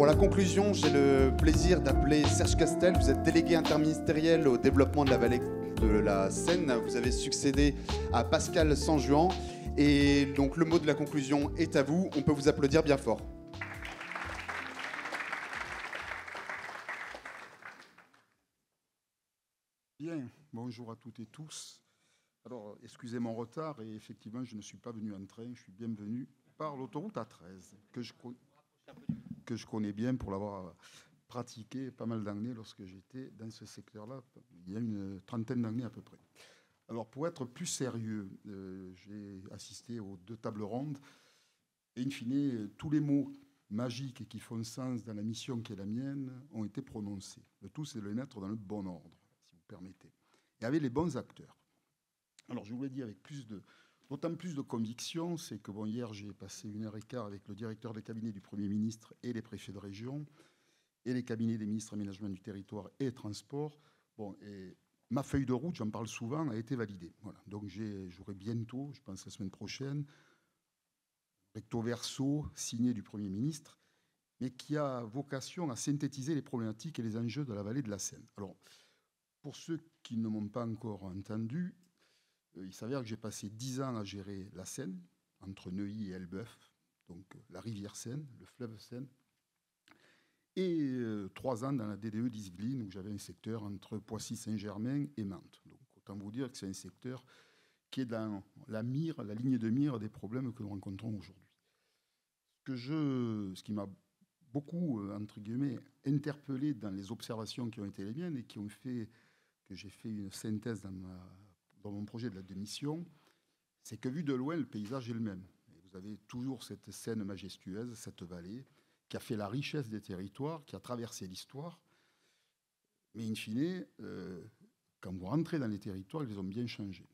Pour la conclusion, j'ai le plaisir d'appeler Serge Castel. Vous êtes délégué interministériel au développement de la vallée de la Seine. Vous avez succédé à Pascal Sanjuan. Et donc le mot de la conclusion est à vous. On peut vous applaudir bien fort. Bien, bonjour à toutes et tous. Alors, excusez mon retard, et effectivement, je ne suis pas venu en train, je suis bien venu par l'autoroute A13, que je connais bien pour l'avoir pratiqué pas mal d'années lorsque j'étais dans ce secteur-là, il y a une trentaine d'années à peu près. Alors, pour être plus sérieux, j'ai assisté aux 2 tables rondes, et in fine, tous les mots magiques qui font sens dans la mission qui est la mienne ont été prononcés. Le tout, c'est de les mettre dans le bon ordre, si vous permettez, et avec les bons acteurs. Alors, je vous l'ai dit avec d'autant plus de conviction, c'est que bon, hier, j'ai passé 1h15 avec le directeur des cabinets du Premier ministre et les préfets de région, et les cabinets des ministres aménagement du territoire et transport. Bon, et ma feuille de route, j'en parle souvent, a été validée. Voilà. Donc, j'aurai bientôt, je pense la semaine prochaine, recto verso signé du Premier ministre, mais qui a vocation à synthétiser les problématiques et les enjeux de la vallée de la Seine. Alors, pour ceux qui ne m'ont pas encore entendu, il s'avère que j'ai passé 10 ans à gérer la Seine, entre Neuilly et Elbeuf, donc la rivière Seine, le fleuve Seine, et 3 ans dans la DDE d'Yvelines, où j'avais un secteur entre Poissy-Saint-Germain et Mantes. Donc autant vous dire que c'est un secteur qui est dans la ligne de mire des problèmes que nous rencontrons aujourd'hui. Ce qui m'a beaucoup, entre guillemets, interpellé dans les observations qui ont été les miennes et qui ont fait que j'ai fait une synthèse dans mon projet de la démission, c'est que vu de loin, le paysage est le même. Et vous avez toujours cette Seine majestueuse, cette vallée, qui a fait la richesse des territoires, qui a traversé l'histoire. Mais in fine, quand vous rentrez dans les territoires, ils ont bien changé.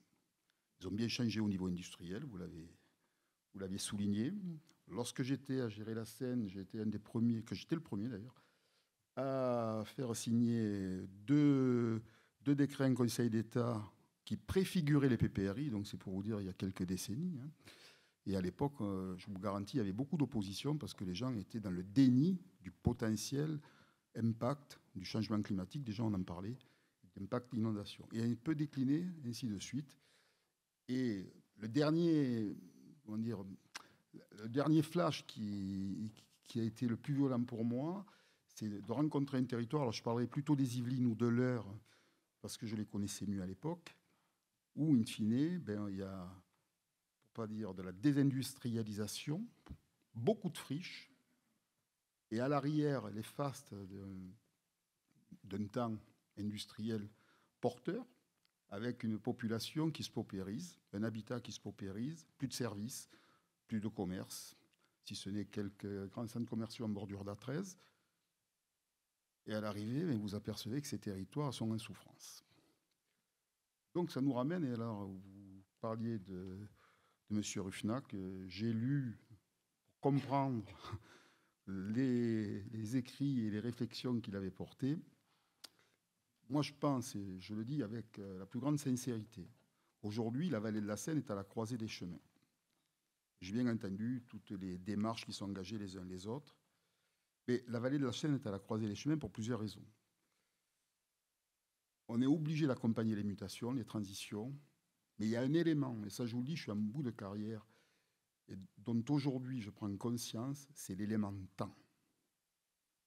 Ils ont bien changé au niveau industriel, vous l'aviez souligné. Lorsque j'étais à gérer la Seine, j'étais le premier d'ailleurs, à faire signer deux décrets en Conseil d'État qui préfiguraient les PPRI, donc c'est pour vous dire il y a quelques décennies. Et à l'époque, je vous garantis, il y avait beaucoup d'opposition parce que les gens étaient dans le déni du potentiel impact du changement climatique. Déjà, on en parlait, l'impact d'inondation. Et un peu décliné, ainsi de suite. Et le dernier flash qui a été le plus violent pour moi, c'est de rencontrer un territoire. Alors, je parlerai plutôt des Yvelines ou de l'Eure, parce que je les connaissais mieux à l'époque, où, in fine, il y a, pour pas dire de la désindustrialisation, beaucoup de friches, et à l'arrière, les fastes d'un temps industriel porteur, avec une population qui se paupérise, un habitat qui se paupérise, plus de services, plus de commerce, si ce n'est quelques grands centres commerciaux en bordure d'A13. Et à l'arrivée, vous apercevez que ces territoires sont en souffrance. Donc ça nous ramène, et alors vous parliez de M. Ruffnac, j'ai lu pour comprendre les écrits et les réflexions qu'il avait portés. Moi je pense, et je le dis avec la plus grande sincérité, aujourd'hui la vallée de la Seine est à la croisée des chemins. J'ai bien entendu toutes les démarches qui sont engagées les uns les autres, mais la vallée de la Seine est à la croisée des chemins pour plusieurs raisons. On est obligé d'accompagner les mutations, les transitions, mais il y a un élément, et ça je vous le dis, je suis en bout de carrière, et dont aujourd'hui je prends conscience, c'est l'élément temps.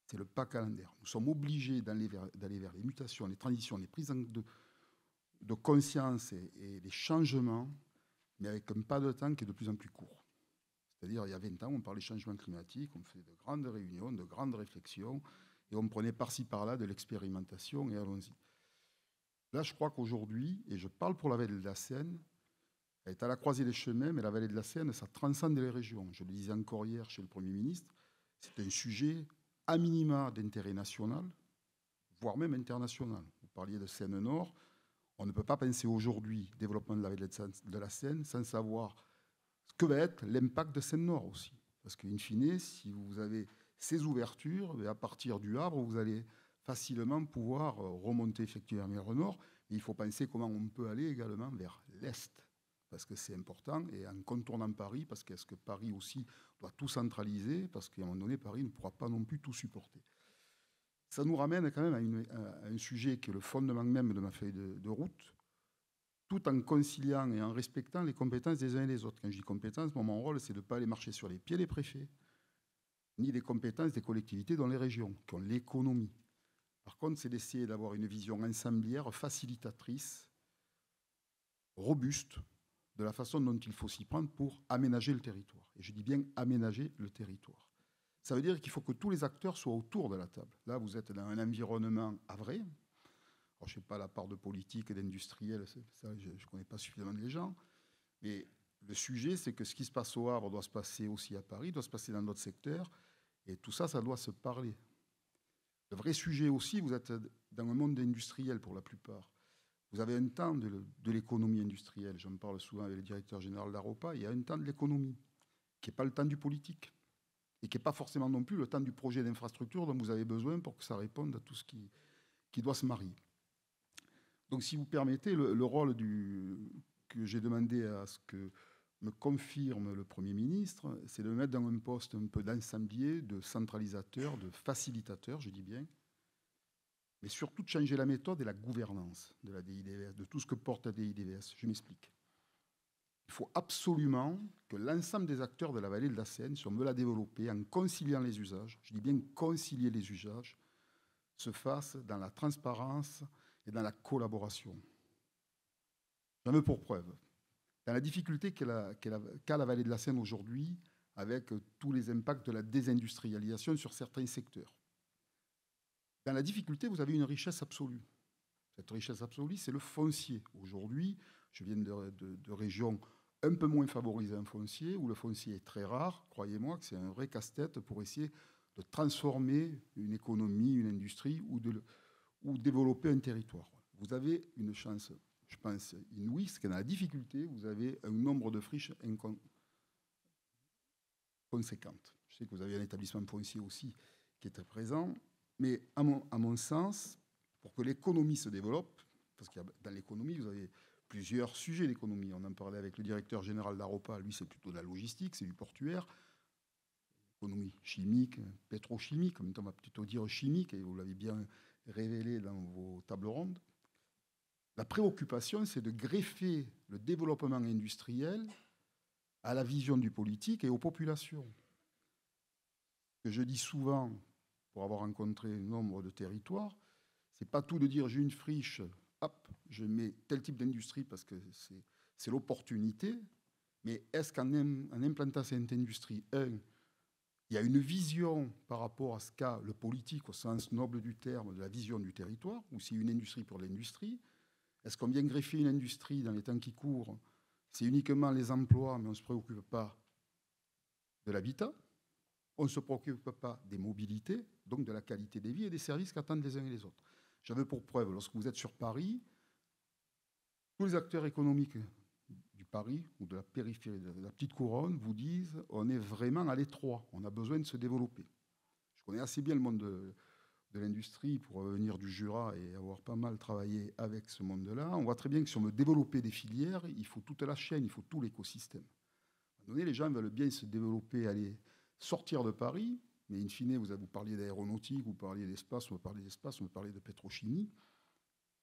C'est le pas calendaire. Nous sommes obligés d'aller vers les mutations, les transitions, les prises de conscience et les changements, mais avec un pas de temps qui est de plus en plus court. C'est-à-dire, il y a 20 ans, on parlait changement climatique, on fait de grandes réunions, de grandes réflexions, et on prenait par-ci par-là de l'expérimentation, et allons-y. Là, je crois qu'aujourd'hui, et je parle pour la vallée de la Seine, elle est à la croisée des chemins, mais la vallée de la Seine, ça transcende les régions. Je le disais encore hier chez le Premier ministre, c'est un sujet à minima d'intérêt national, voire même international. Vous parliez de Seine-Nord, on ne peut pas penser aujourd'hui développement de la vallée de la Seine sans savoir ce que va être l'impact de Seine-Nord aussi. Parce qu'in fine, si vous avez ces ouvertures, à partir du Havre, vous allez facilement pouvoir remonter effectivement vers le nord. Et il faut penser comment on peut aller également vers l'est. parce que c'est important, et en contournant Paris, parce qu'est-ce que Paris aussi doit tout centraliser, parce qu'à un moment donné, Paris ne pourra pas non plus tout supporter. Ça nous ramène quand même à un sujet qui est le fondement même de ma feuille de route, tout en conciliant et en respectant les compétences des uns et des autres. Quand je dis compétences, mon rôle, c'est de ne pas aller marcher sur les pieds des préfets, ni les compétences des collectivités dans les régions, qui ont l'économie. Par contre, c'est d'essayer d'avoir une vision ensemblière, facilitatrice, robuste, de la façon dont il faut s'y prendre pour aménager le territoire. Et je dis bien aménager le territoire. Ça veut dire qu'il faut que tous les acteurs soient autour de la table. Là, vous êtes dans un environnement havrais. Alors, je ne sais pas la part de politique et d'industriel, ça, je ne connais pas suffisamment les gens. Mais le sujet, c'est que ce qui se passe au Havre doit se passer aussi à Paris, doit se passer dans d'autres secteurs. Et tout ça, ça doit se parler. Le vrai sujet aussi, vous êtes dans un monde industriel pour la plupart. Vous avez un temps de l'économie industrielle. J'en parle souvent avec le directeur général d'Aropa. Il y a un temps de l'économie, qui n'est pas le temps du politique. Et qui n'est pas forcément non plus le temps du projet d'infrastructure dont vous avez besoin pour que ça réponde à tout ce qui doit se marier. Donc, si vous permettez, le rôle que j'ai demandé à ce que me confirme le Premier ministre, c'est de me mettre dans un poste un peu d'ensemblier, de centralisateur, de facilitateur, je dis bien, mais surtout de changer la méthode et la gouvernance de la DIDVS, de tout ce que porte la DIDVS. Je m'explique. Il faut absolument que l'ensemble des acteurs de la vallée de la Seine, si on veut la développer, en conciliant les usages, je dis bien concilier les usages, se fasse dans la transparence et dans la collaboration. J'en veux pour preuve. Dans la difficulté qu'a la vallée de la Seine aujourd'hui, avec tous les impacts de la désindustrialisation sur certains secteurs. Dans la difficulté, vous avez une richesse absolue. Cette richesse absolue, c'est le foncier. Aujourd'hui, je viens de régions un peu moins favorisées en foncier, où le foncier est très rare. Croyez-moi que c'est un vrai casse-tête pour essayer de transformer une économie, une industrie ou développer un territoire. Vous avez une chance, je pense, inouïe, c'est que dans la difficulté, vous avez un nombre de friches conséquentes. Je sais que vous avez un établissement foncier aussi qui est très présent, mais à mon sens, pour que l'économie se développe, parce que dans l'économie, vous avez plusieurs sujets d'économie. On en parlait avec le directeur général d'Aropa, lui c'est plutôt de la logistique, c'est du portuaire, économie chimique, pétrochimique, en même temps on va plutôt dire chimique, et vous l'avez bien révélé dans vos tables rondes. La préoccupation, c'est de greffer le développement industriel à la vision du politique et aux populations. Ce que je dis souvent, pour avoir rencontré un nombre de territoires, c'est pas tout de dire j'ai une friche, hop, je mets tel type d'industrie parce que c'est l'opportunité, mais est-ce qu'en implantant cette industrie, il y a une vision par rapport à ce qu'a le politique au sens noble du terme, de la vision du territoire, ou c'est une industrie pour l'industrie? Est-ce qu'on vient greffer une industrie dans les temps qui courent? C'est uniquement les emplois, mais on ne se préoccupe pas de l'habitat, on ne se préoccupe pas des mobilités, donc de la qualité des vies et des services qu'attendent les uns et les autres. J'en veux pour preuve, lorsque vous êtes sur Paris, tous les acteurs économiques du Paris ou de la périphérie, de la petite couronne, vous disent on est vraiment à l'étroit, on a besoin de se développer. Je connais assez bien le monde de l'industrie pour venir du Jura et avoir pas mal travaillé avec ce monde-là. On voit très bien que si on veut développer des filières, il faut toute la chaîne, il faut tout l'écosystème. À un moment donné, les gens veulent bien se développer, aller sortir de Paris, mais in fine, vous parliez d'aéronautique, vous parliez d'espace, on va parler d'espace, on va parler de pétrochimie.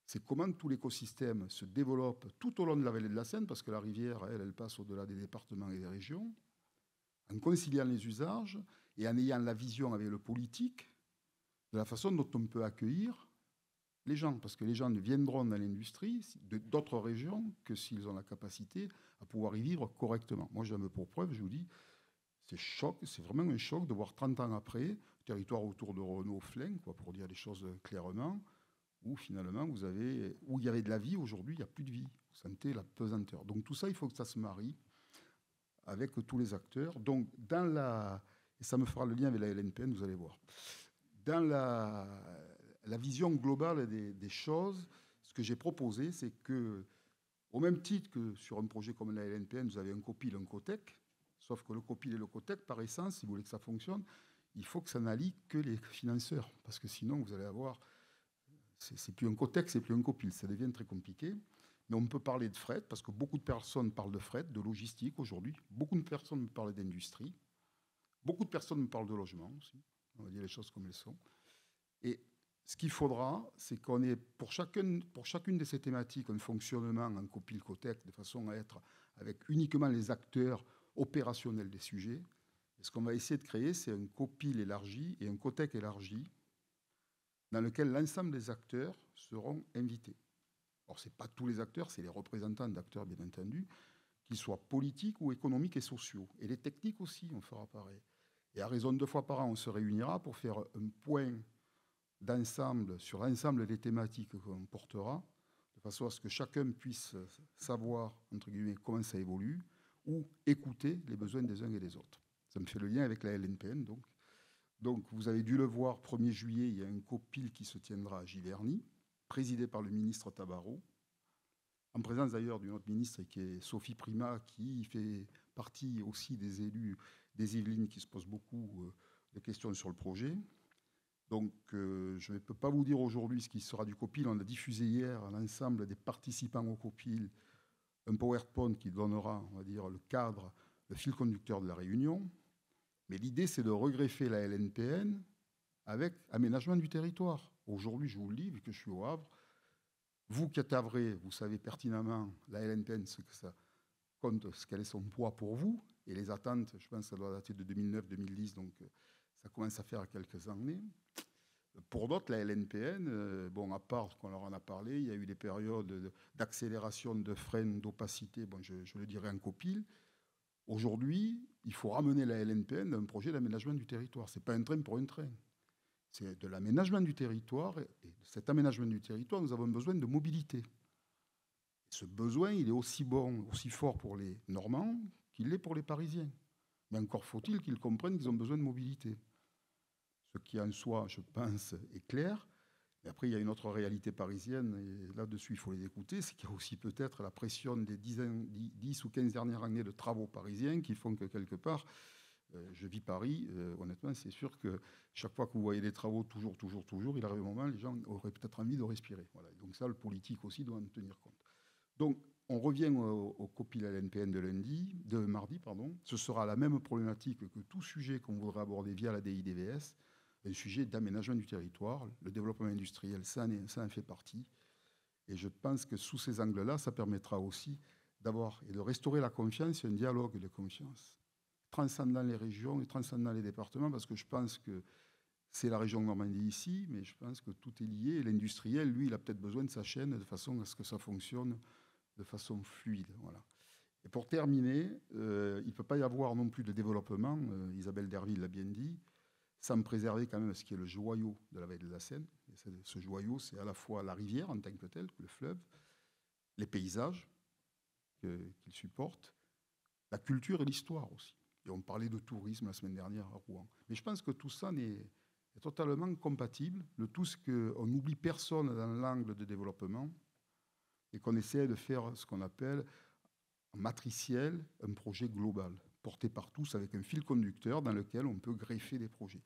C'est comment tout l'écosystème se développe tout au long de la vallée de la Seine, parce que la rivière, elle passe au-delà des départements et des régions, en conciliant les usages et en ayant la vision avec le politique de la façon dont on peut accueillir les gens, parce que les gens ne viendront dans l'industrie d'autres régions que s'ils ont la capacité à pouvoir y vivre correctement. Moi, j'en veux pour preuve, je vous dis, c'est vraiment un choc de voir 30 ans après, territoire autour de Renault-Flin, pour dire les choses clairement, où finalement où il y avait de la vie, aujourd'hui il n'y a plus de vie. Vous sentez la pesanteur. Donc tout ça, il faut que ça se marie avec tous les acteurs. Donc et ça me fera le lien avec la LNPN, vous allez voir. Dans la vision globale des choses, ce que j'ai proposé, c'est que, au même titre que sur un projet comme la LNPN, vous avez un COPIL, un COTEC, sauf que le COPIL et le COTEC, par essence, si vous voulez que ça fonctionne, il faut que ça n'allie que les financeurs, parce que sinon, vous allez avoir... C'est plus un COTEC, c'est plus un COPIL, ça devient très compliqué. Mais on peut parler de fret, parce que beaucoup de personnes parlent de fret, de logistique aujourd'hui. Beaucoup de personnes me parlent d'industrie. Beaucoup de personnes me parlent de logement aussi. On va dire les choses comme elles sont. Et ce qu'il faudra, c'est qu'on ait pour chacune de ces thématiques un fonctionnement en copil-cotec, de façon à être avec uniquement les acteurs opérationnels des sujets. Et ce qu'on va essayer de créer, c'est un copil élargi et un cotec élargi dans lequel l'ensemble des acteurs seront invités. Alors, ce n'est pas tous les acteurs, c'est les représentants d'acteurs, bien entendu, qu'ils soient politiques ou économiques et sociaux. Et les techniques aussi, on fera pareil. Et à raison de 2 fois par an, on se réunira pour faire un point d'ensemble sur l'ensemble des thématiques qu'on portera, de façon à ce que chacun puisse savoir, entre guillemets, comment ça évolue, ou écouter les besoins des uns et des autres. Ça me fait le lien avec la LNPN, donc. Donc, vous avez dû le voir, 1er juillet, il y a un copil qui se tiendra à Giverny, présidé par le ministre Tabarot, en présence d'ailleurs d'une autre ministre qui est Sophie Primas, qui fait partie aussi des élus des Yvelines qui se posent beaucoup de questions sur le projet. Donc, je ne peux pas vous dire aujourd'hui ce qui sera du copil. On a diffusé hier à l'ensemble des participants au copil un PowerPoint qui donnera, on va dire, le cadre, le fil conducteur de la réunion. Mais l'idée, c'est de regreffer la LNPN avec aménagement du territoire. Aujourd'hui, je vous le dis, vu que je suis au Havre, vous qui êtes havrés, vous savez pertinemment la LNPN, ce que ça compte, quel est son poids pour vous, et les attentes, je pense que ça doit dater de 2009-2010, donc ça commence à faire quelques années. Pour d'autres, la LNPN, bon, à part qu'on leur en a parlé, il y a eu des périodes d'accélération, de frein, d'opacité, bon, je le dirais en copil. Aujourd'hui, il faut ramener la LNPN à un projet d'aménagement du territoire. Ce n'est pas un train pour un train. C'est de l'aménagement du territoire. Et de cet aménagement du territoire, nous avons besoin de mobilité. Ce besoin, il est aussi bon, aussi fort pour les Normands qu'il l'est pour les Parisiens. Mais encore faut-il qu'ils comprennent qu'ils ont besoin de mobilité. Ce qui en soi, je pense, est clair. Et après, il y a une autre réalité parisienne, et là-dessus, il faut les écouter, c'est qu'il y a aussi peut-être la pression des 10 ou 15 dernières années de travaux parisiens qui font que, quelque part, je vis Paris, honnêtement, c'est sûr que chaque fois que vous voyez des travaux, toujours, il arrive un moment, les gens auraient peut-être envie de respirer. Voilà. Donc ça, le politique aussi doit en tenir compte. Donc, on revient au copil LNPN de mardi. Ce sera la même problématique que tout sujet qu'on voudrait aborder via la DIDVS, un sujet d'aménagement du territoire. Le développement industriel, ça en fait partie. Et je pense que sous ces angles-là, ça permettra aussi d'avoir et de restaurer la confiance et un dialogue de confiance, transcendant les régions et transcendant les départements, parce que je pense que c'est la région Normandie ici, mais je pense que tout est lié. Et l'industriel, lui, il a peut-être besoin de sa chaîne de façon à ce que ça fonctionne de façon fluide. Voilà. Et pour terminer, il ne peut pas y avoir non plus de développement, Isabelle Derville l'a bien dit, sans préserver quand même ce qui est le joyau de la vallée de la Seine. Et ce joyau, c'est à la fois la rivière en tant que telle, le fleuve, les paysages qu'il supporte, la culture et l'histoire aussi. Et on parlait de tourisme la semaine dernière à Rouen. Mais je pense que tout ça est totalement compatible. Le tout, c'est qu'on n'oublie personne dans l'angle de développement et qu'on essaie de faire ce qu'on appelle en matriciel un projet global, porté par tous avec un fil conducteur dans lequel on peut greffer des projets.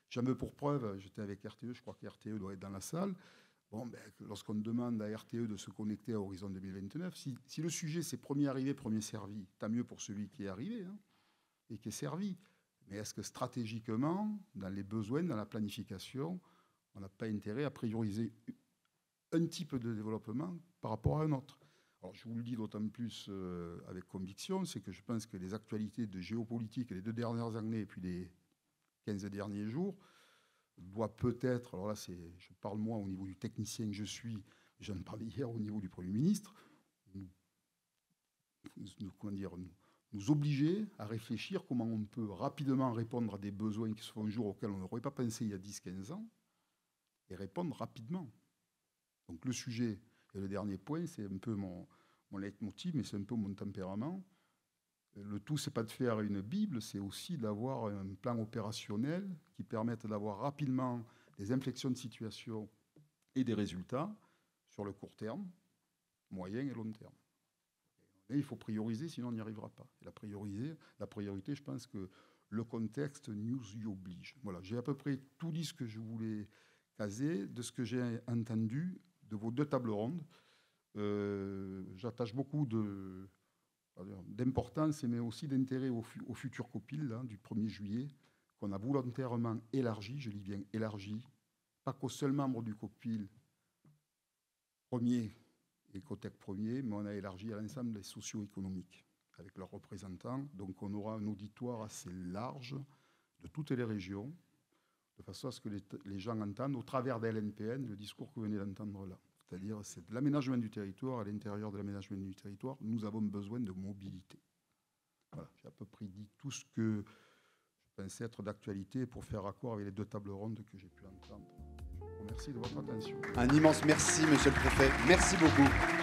J'en veux pour preuve, j'étais avec RTE, je crois que RTE doit être dans la salle. Bon, ben, lorsqu'on demande à RTE de se connecter à Horizon 2029, si le sujet c'est premier arrivé, premier servi, tant mieux pour celui qui est arrivé et qui est servi. Mais est-ce que stratégiquement, dans les besoins, dans la planification, on n'a pas intérêt à prioriser un type de développement par rapport à un autre? Alors, je vous le dis d'autant plus avec conviction, c'est que je pense que les actualités de géopolitique les 2 dernières années et puis les 15 derniers jours doivent peut-être, alors là, je parle moi au niveau du technicien que je suis, j'en parlais hier au niveau du Premier ministre, nous obliger à réfléchir comment on peut rapidement répondre à des besoins qui se font jour auxquels on n'aurait pas pensé il y a 10-15 ans et répondre rapidement. Donc le sujet, et le dernier point, c'est un peu mon leitmotiv, mais c'est un peu mon tempérament. Le tout, c'est pas de faire une Bible, c'est aussi d'avoir un plan opérationnel qui permette d'avoir rapidement des inflexions de situation et des résultats sur le court terme, moyen et long terme. Et il faut prioriser, sinon on n'y arrivera pas. Et la priorité, je pense que le contexte nous y oblige. Voilà, j'ai à peu près tout dit ce que je voulais caser, de ce que j'ai entendu de vos 2 tables rondes. j'attache beaucoup d'importance, mais aussi d'intérêt au futur COPIL là, du 1er juillet, qu'on a volontairement élargi, je dis bien élargi, pas qu'aux seuls membres du COPIL premier et COTEC premier, mais on a élargi à l'ensemble des socio-économiques avec leurs représentants. Donc on aura un auditoire assez large de toutes les régions, de façon à ce que les gens entendent, au travers des LNPN, le discours que vous venez d'entendre là. C'est-à-dire, c'est de l'aménagement du territoire. À l'intérieur de l'aménagement du territoire, nous avons besoin de mobilité. Voilà, j'ai à peu près dit tout ce que je pensais être d'actualité pour faire raccord avec les 2 tables rondes que j'ai pu entendre. Je vous remercie de votre attention. Un immense merci, monsieur le préfet. Merci beaucoup.